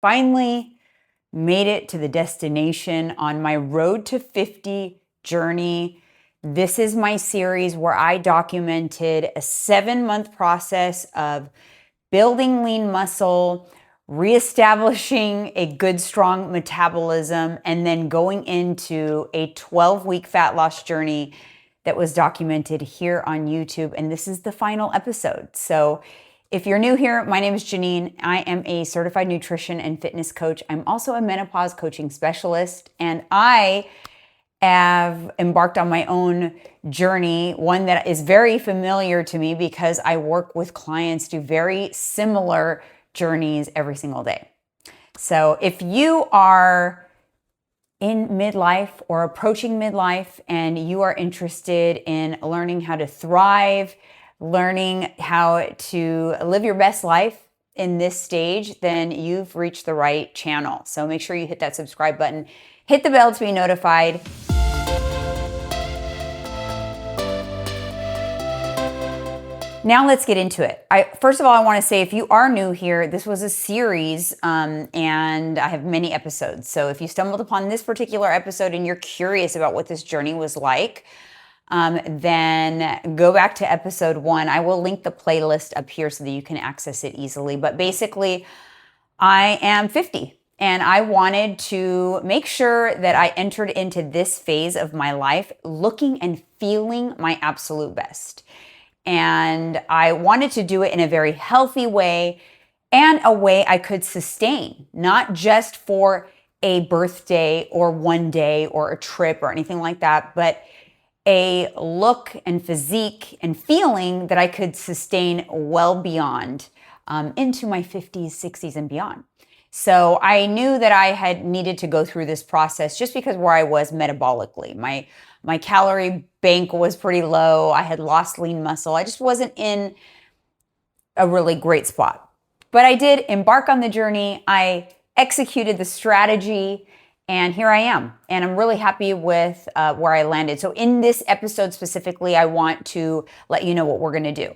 finally made it to the destination on my road to 50 journey. This is my series where I documented a 7-month process of building lean muscle, reestablishing a good, strong metabolism, and then going into a 12-week fat loss journey that was documented here on YouTube. And this is the final episode. So if you're new here, my name is Janine. I am a certified nutrition and fitness coach. I'm also a menopause coaching specialist, and I have embarked on my own journey, one that is very familiar to me because I work with clients do very similar journeys every single day. So if you are in midlife or approaching midlife and you are interested in learning how to thrive, learning how to live your best life in this stage, then you've reached the right channel. So make sure you hit that subscribe button, hit the bell to be notified. Now let's get into it. First of all, I want to say if you are new here, this was a series and I have many episodes. So if you stumbled upon this particular episode and you're curious about what this journey was like, then go back to episode 1. I will link the playlist up here so that you can access it easily. But basically, I am 50 and I wanted to make sure that I entered into this phase of my life looking and feeling my absolute best. And I wanted to do it in a very healthy way and a way I could sustain, not just for a birthday or one day or a trip or anything like that, but a look and physique and feeling that I could sustain well beyond into my 50s, 60s, and beyond. So I knew that I had needed to go through this process just because where I was metabolically. My calorie bank was pretty low. I had lost lean muscle. I just wasn't in a really great spot. But I did embark on the journey. I executed the strategy, and here I am. And I'm really happy with where I landed. So in this episode specifically, I want to let you know what we're going to do.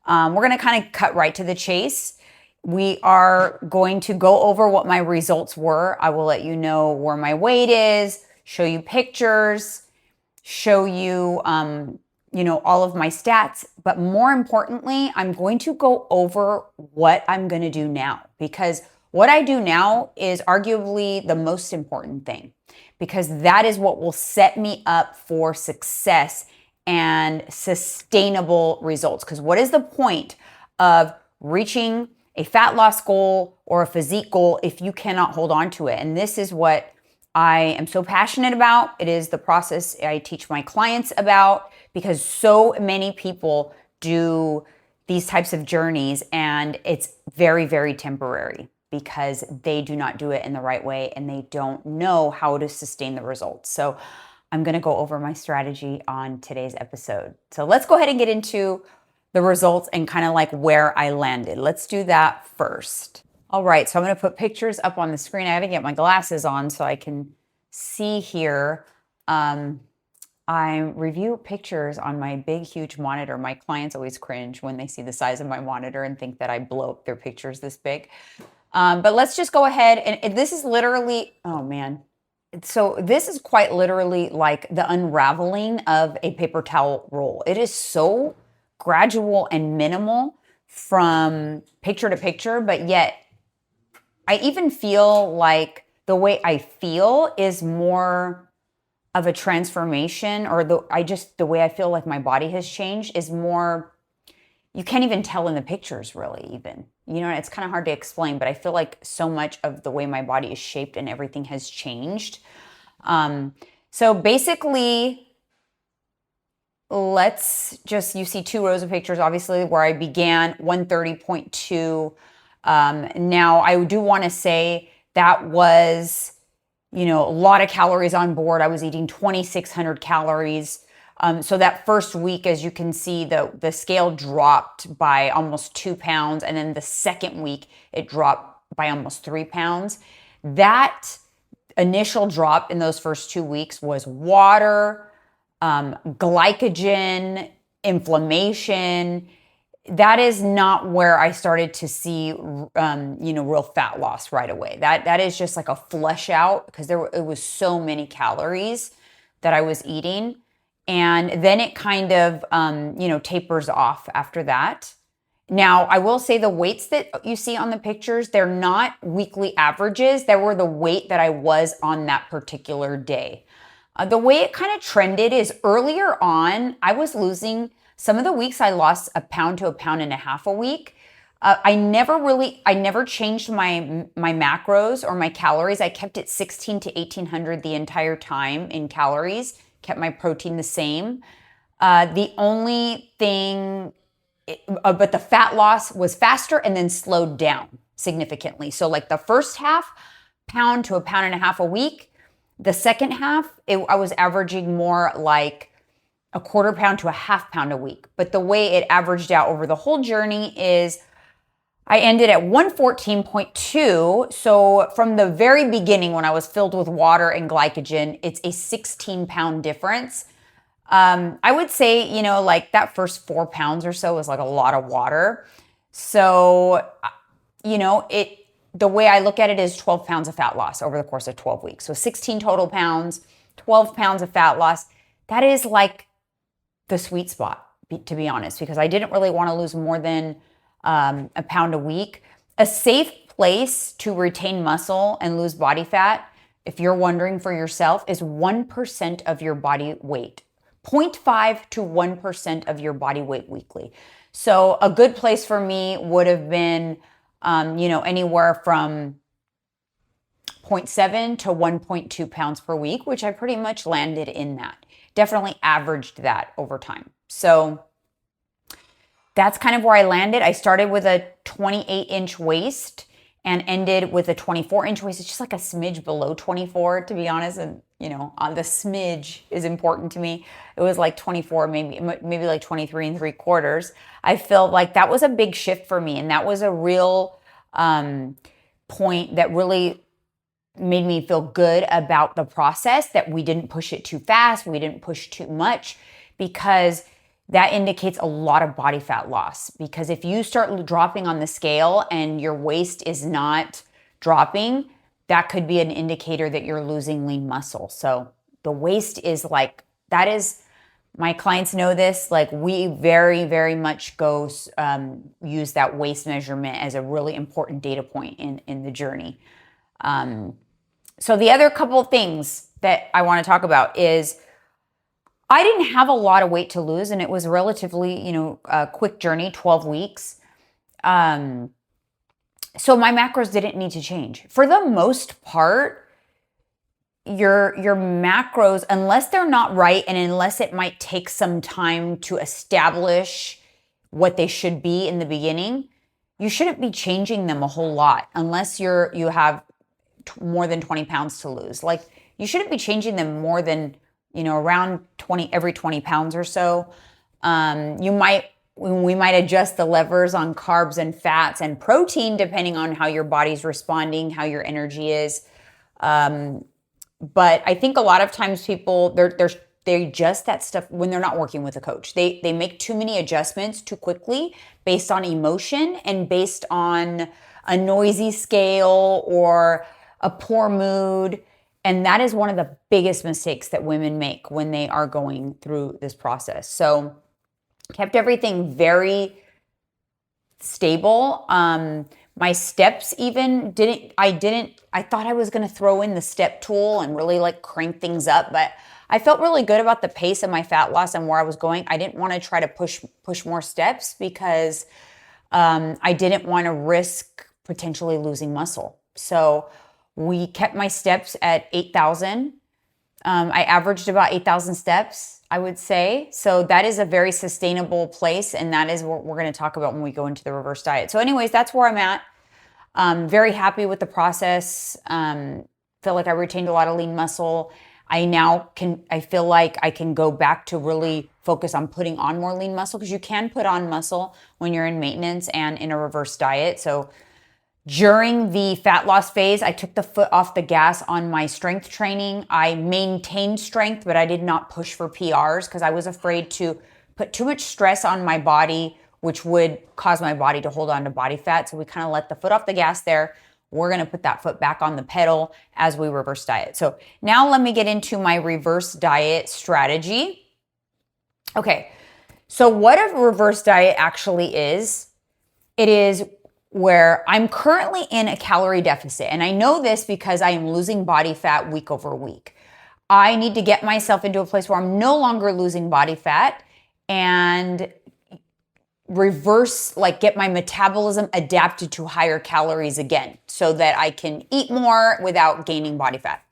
We're going to kind of cut right to the chase. We are going to go over what my results were. I will let you know where my weight is, show you pictures, show you, all of my stats. But more importantly, I'm going to go over what I'm going to do now, because what I do now is arguably the most important thing, because that is what will set me up for success and sustainable results. Because what is the point of reaching a fat loss goal or a physique goal if you cannot hold on to it? And this is what I am so passionate about. It is the process I teach my clients about, because so many people do these types of journeys and it's very, very temporary because they do not do it in the right way and they don't know how to sustain the results. So I'm going to go over my strategy on today's episode. So let's go ahead and get into the results and kind of like where I landed. Let's do that first. All right, so I'm going to put pictures up on the screen. I got to get my glasses on so I can see here. I review pictures on my big, huge monitor. My clients always cringe when they see the size of my monitor and think that I blow up their pictures this big. But let's just go ahead. And this is literally, oh man. So this is quite literally like the unraveling of a paper towel roll. It is so gradual and minimal from picture to picture, but yet I even feel like the way I feel is more of a transformation, or the way I feel like my body has changed is more, you can't even tell in the pictures really even. It's kind of hard to explain, but I feel like so much of the way my body is shaped and everything has changed. So basically, you see 2 rows of pictures, obviously, where I began 130.2. Now, I do want to say that was, a lot of calories on board. I was eating 2,600 calories. So that first week, as you can see, the scale dropped by almost 2 pounds. And then the second week, it dropped by almost 3 pounds. That initial drop in those first 2 weeks was water, glycogen, inflammation, that is not where I started to see, real fat loss right away. That is just like a flush out, because it was so many calories that I was eating. And then it kind of, tapers off after that. Now, I will say the weights that you see on the pictures, they're not weekly averages. They were the weight that I was on that particular day. The way it kind of trended is earlier on, I was losing, some of the weeks I lost a pound to a pound and a half a week. I never changed my macros or my calories. I kept it 16 to 1800 the entire time in calories, kept my protein the same. The only thing, but the fat loss was faster and then slowed down significantly. So like the first half, pound to a pound and a half a week. The second half, I was averaging more like a quarter pound to a half pound a week. But the way it averaged out over the whole journey is I ended at 114.2. So from the very beginning, when I was filled with water and glycogen, it's a 16-pound difference. I would say, like that first 4 pounds or so was like a lot of water. So, the way I look at it is 12 pounds of fat loss over the course of 12 weeks. So 16 total pounds, 12 pounds of fat loss. That is like the sweet spot, to be honest, because I didn't really want to lose more than a pound a week. A safe place to retain muscle and lose body fat, if you're wondering for yourself, is 1% of your body weight. 0.5 to 1% of your body weight weekly. So a good place for me would have been, anywhere from 0.7 to 1.2 pounds per week, which I pretty much landed in that. Definitely averaged that over time. So that's kind of where I landed. I started with a 28-inch waist and ended with a 24-inch waist. It's just like a smidge below 24, to be honest. And, on the smidge is important to me. It was like 24, maybe like 23 and 3/4. I felt like that was a big shift for me. And that was a real point that really made me feel good about the process, that we didn't push it too fast. We didn't push too much, because that indicates a lot of body fat loss. Because if you start dropping on the scale and your waist is not dropping, that could be an indicator that you're losing lean muscle. So the waist is like, that is, my clients know this, like we very, very much use that waist measurement as a really important data point in the journey. So the other couple of things that I want to talk about is, I didn't have a lot of weight to lose, and it was relatively, a quick journey, 12 weeks. So my macros didn't need to change. For the most part, your macros, unless they're not right, and unless it might take some time to establish what they should be in the beginning, you shouldn't be changing them a whole lot unless you have more than 20 pounds to lose. Like, you shouldn't be changing them more than, around every 20 pounds or so. We might adjust the levers on carbs and fats and protein depending on how your body's responding, how your energy is. But I think a lot of times people, they adjust that stuff when they're not working with a coach. They make too many adjustments too quickly based on emotion and based on a noisy scale or a poor mood. And that is one of the biggest mistakes that women make when they are going through this process. So kept everything very stable. My steps even I thought I was going to throw in the step tool and really like crank things up, but I felt really good about the pace of my fat loss and where I was going. I didn't want to try to push more steps because I didn't want to risk potentially losing muscle. So we kept my steps at 8,000. I averaged about 8,000 steps, I would say. So that is a very sustainable place. And that is what we're going to talk about when we go into the reverse diet. So anyways, that's where I'm at. Very happy with the process. Feel like I retained a lot of lean muscle. I feel like I can go back to really focus on putting on more lean muscle, because you can put on muscle when you're in maintenance and in a reverse diet. So during the fat loss phase, I took the foot off the gas on my strength training. I maintained strength, but I did not push for PRs because I was afraid to put too much stress on my body which would cause my body to hold on to body fat. So we kind of let the foot off the gas there. We're going to put that foot back on the pedal as we reverse diet. So now let me get into my reverse diet strategy. Okay, so what a reverse diet actually is, it is where I'm currently in a calorie deficit. And I know this because I am losing body fat week over week. I need to get myself into a place where I'm no longer losing body fat and reverse, like get my metabolism adapted to higher calories again so that I can eat more without gaining body fat.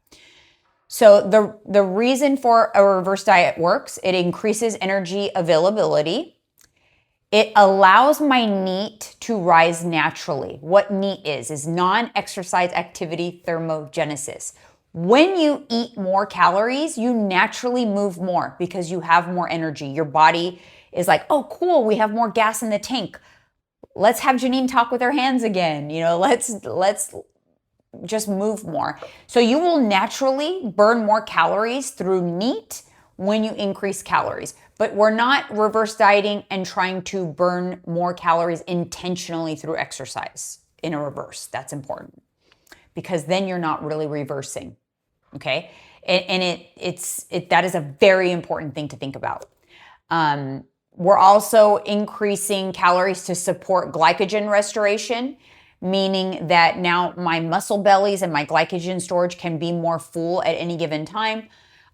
So the reason for a reverse diet works, it increases energy availability. It allows my NEAT to rise naturally. What NEAT is non-exercise activity thermogenesis. When you eat more calories, you naturally move more because you have more energy. Your body is like, oh, cool, we have more gas in the tank. Let's have Janine talk with her hands again. Let's just move more. So you will naturally burn more calories through NEAT when you increase calories. But we're not reverse dieting and trying to burn more calories intentionally through exercise in a reverse. That's important because then you're not really reversing. Okay. And that is a very important thing to think about. We're also increasing calories to support glycogen restoration, meaning that now my muscle bellies and my glycogen storage can be more full at any given time.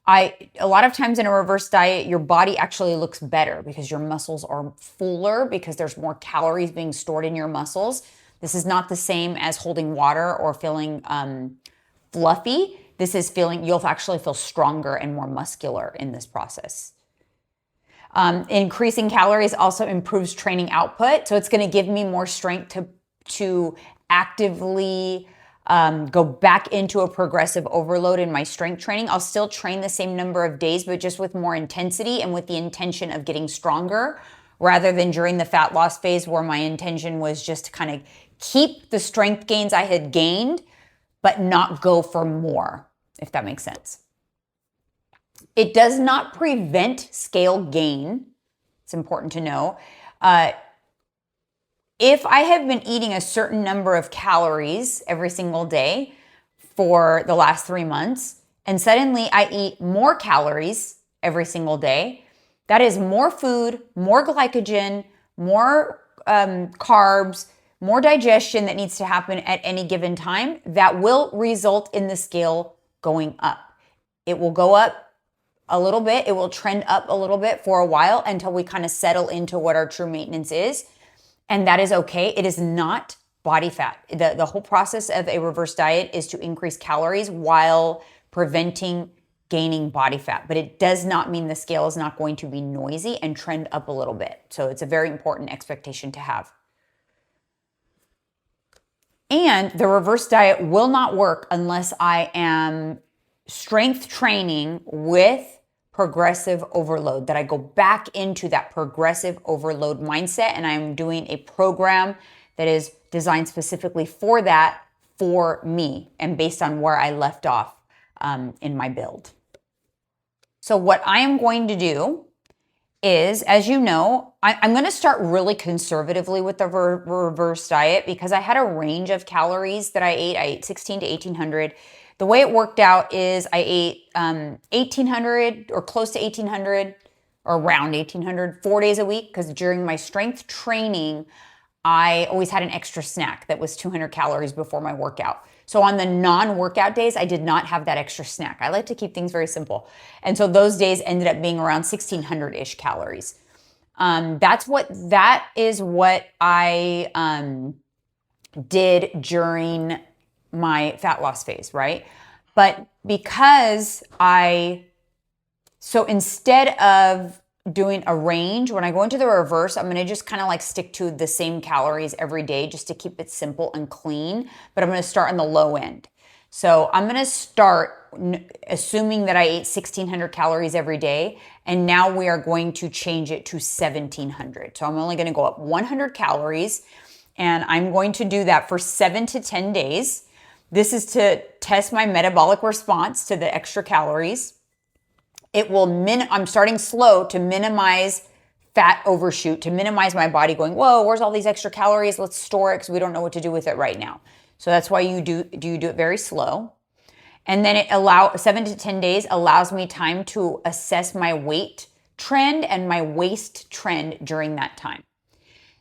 A lot of times in a reverse diet, your body actually looks better because your muscles are fuller because there's more calories being stored in your muscles. This is not the same as holding water or feeling fluffy. This is you'll actually feel stronger and more muscular in this process. Increasing calories also improves training output. So it's going to give me more strength to actively go back into a progressive overload in my strength training. I'll still train the same number of days, but just with more intensity and with the intention of getting stronger rather than during the fat loss phase where my intention was just to kind of keep the strength gains I had gained, but not go for more, if that makes sense. It does not prevent scale gain. It's important to know. If I have been eating a certain number of calories every single day for the last 3 months, and suddenly I eat more calories every single day, that is more food, more glycogen, more carbs, more digestion that needs to happen at any given time that will result in the scale going up. It will go up a little bit. It will trend up a little bit for a while until we kind of settle into what our true maintenance is. And that is okay. It is not body fat. The whole process of a reverse diet is to increase calories while preventing gaining body fat. But it does not mean the scale is not going to be noisy and trend up a little bit. So it's a very important expectation to have. And the reverse diet will not work unless I am strength training with progressive overload, that I go back into that progressive overload mindset and I'm doing a program that is designed specifically for that, for me and based on where I left off in my build. So what I am going to do is, as you know, I'm going to start really conservatively with the reverse diet because I had a range of calories that I ate. I ate 16 to 1800. The way it worked out is I ate 1,800 or close to 1,800 or around 1,800 4 days a week because during my strength training, I always had an extra snack that was 200 calories before my workout. So on the non-workout days, I did not have that extra snack. I like to keep things very simple. And so those days ended up being around 1,600-ish calories. That is what I did during my fat loss phase, right? But because so instead of doing a range, when I go into the reverse, I'm going to just kind of like stick to the same calories every day just to keep it simple and clean. But I'm going to start on the low end. So I'm going to start assuming that I ate 1,600 calories every day. And now we are going to change it to 1,700. So I'm only going to go up 100 calories. And I'm going to do that for 7 to 10 days. This is to test my metabolic response to the extra calories. It will I'm starting slow to minimize fat overshoot to minimize my body going, whoa, where's all these extra calories? Let's store it because we don't know what to do with it right now. So that's why you do it very slow. And then 7 to 10 days allows me time to assess my weight trend and my waist trend during that time.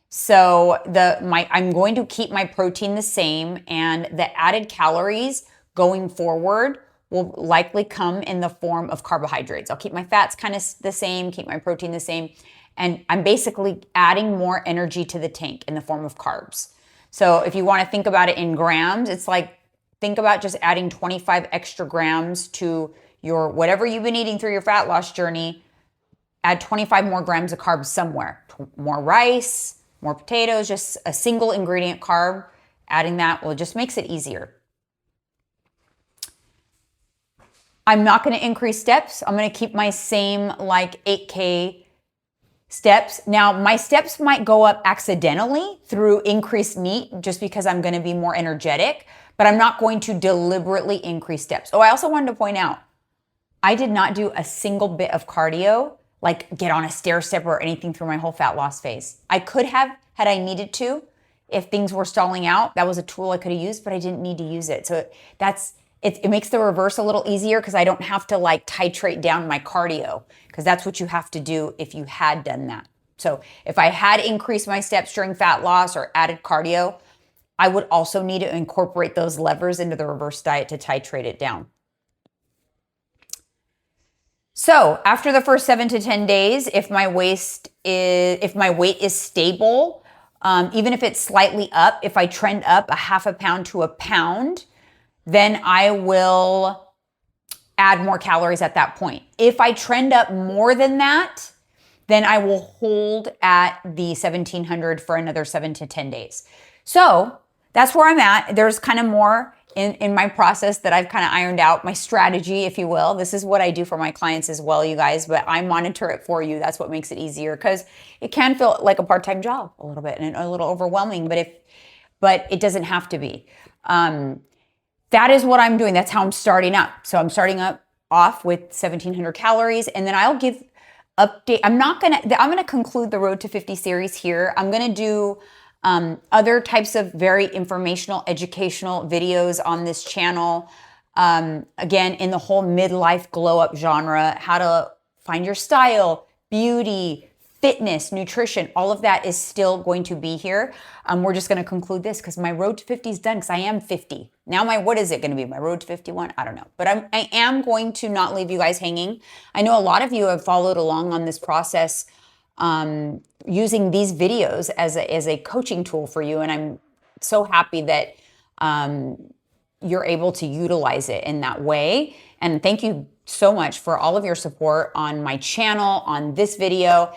So I'm going to keep my protein the same, and the added calories going forward will likely come in the form of carbohydrates. I'll keep my fats kind of the same, keep my protein the same, and I'm basically adding more energy to the tank in the form of carbs. So if you want to think about it in grams, it's like, think about just adding 25 extra grams to your whatever you've been eating through your fat loss journey. Add 25 more grams of carbs somewhere. More rice, more potatoes, just a single ingredient carb. Adding that just makes it easier. I'm not going to increase steps. I'm going to keep my same like 8K steps. Now, my steps might go up accidentally through increased meat just because I'm going to be more energetic, but I'm not going to deliberately increase steps. Oh, I also wanted to point out, I did not do a single bit of cardio, like get on a stair step or anything through my whole fat loss phase. I could have, had I needed to, if things were stalling out. That was a tool I could have used, but I didn't need to use it. So it makes the reverse a little easier because I don't have to like titrate down my cardio, because that's what you have to do if you had done that. So if I had increased my steps during fat loss or added cardio, I would also need to incorporate those levers into the reverse diet to titrate it down. So after the first 7 to 10 days, if my weight is stable, even if it's slightly up, if I trend up a half a pound to a pound, then I will add more calories at that point. If I trend up more than that, then I will hold at the 1700 for another 7 to 10 days. So that's where I'm at. There's kind of more in my process that I've kind of ironed out, my strategy, if you will. This is what I do for my clients as well, you guys, but I monitor it for you. That's what makes it easier, because it can feel like a part-time job a little bit and a little overwhelming, but it doesn't have to be. That is what I'm doing. That's how I'm starting up. So I'm starting off with 1700 calories, and then I'll give update. I'm going to conclude the Road to 50 series here. I'm going to do other types of very informational, educational videos on this channel. Again, in the whole midlife glow up genre, how to find your style, beauty, fitness, nutrition, all of that is still going to be here. We're just going to conclude this because my road to 50 is done, because I am 50. Now what is it going to be? My road to 51? I don't know. But I am going to not leave you guys hanging. I know a lot of you have followed along on this process, using these videos as a coaching tool for you. And I'm so happy that you're able to utilize it in that way. And thank you so much for all of your support on my channel, on this video.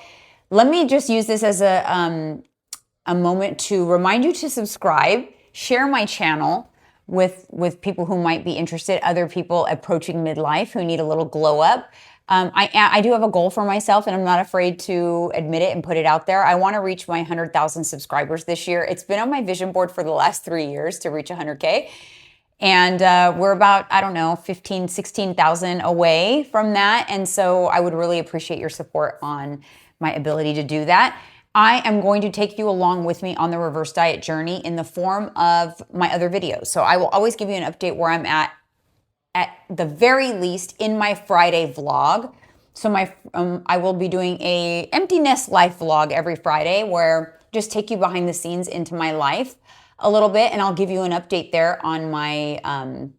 Let me just use this as a moment to remind you to subscribe, share my channel with people who might be interested, other people approaching midlife who need a little glow up. I do have a goal for myself, and I'm not afraid to admit it and put it out there. I want to reach my 100,000 subscribers this year. It's been on my vision board for the last 3 years to reach 100K. And we're about, 16,000 away from that. And so I would really appreciate your support on my ability to do that. I am going to take you along with me on the reverse diet journey in the form of my other videos. So I will always give you an update where I'm at the very least in my Friday vlog. So I will be doing a empty nest life vlog every Friday, where just take you behind the scenes into my life a little bit, and I'll give you an update there on my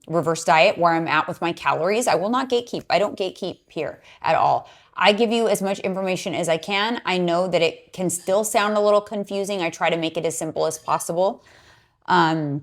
reverse diet, where I'm at with my calories. I will not gatekeep. I don't gatekeep here at all. I give you as much information as I can. I know that it can still sound a little confusing. I try to make it as simple as possible. In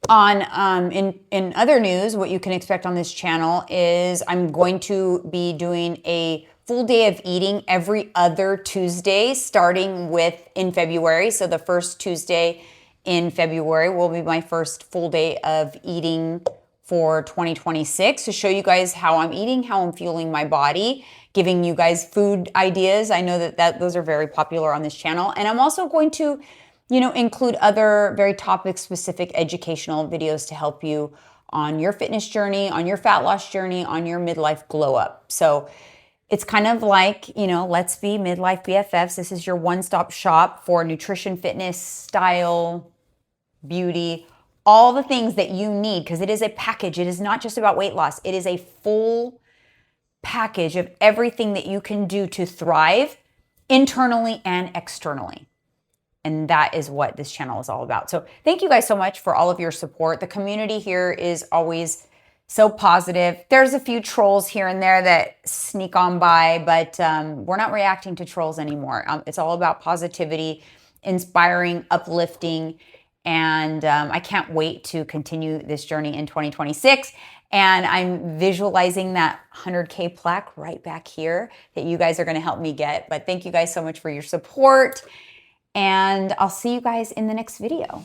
other news, what you can expect on this channel is I'm going to be doing a full day of eating every other Tuesday, starting in February. So the first Tuesday in February will be my first full day of eating for 2026, to show you guys how I'm eating, how I'm fueling my body, giving you guys food ideas. I know that those are very popular on this channel. And I'm also going to, include other very topic specific educational videos to help you on your fitness journey, on your fat loss journey, on your midlife glow up. So It's kind of like, you know, let's be midlife BFFs. This is your one-stop shop for nutrition, fitness, style, beauty, all the things that you need, because it is a package. It is not just about weight loss. It is a full package of everything that you can do to thrive internally and externally. And that is what this channel is all about. So thank you guys so much for all of your support. The community here is always so positive. There's a few trolls here and there that sneak on by, but we're not reacting to trolls anymore. It's all about positivity, inspiring, uplifting, and I can't wait to continue this journey in 2026. And I'm visualizing that 100K plaque right back here that you guys are going to help me get. But thank you guys so much for your support. And I'll see you guys in the next video.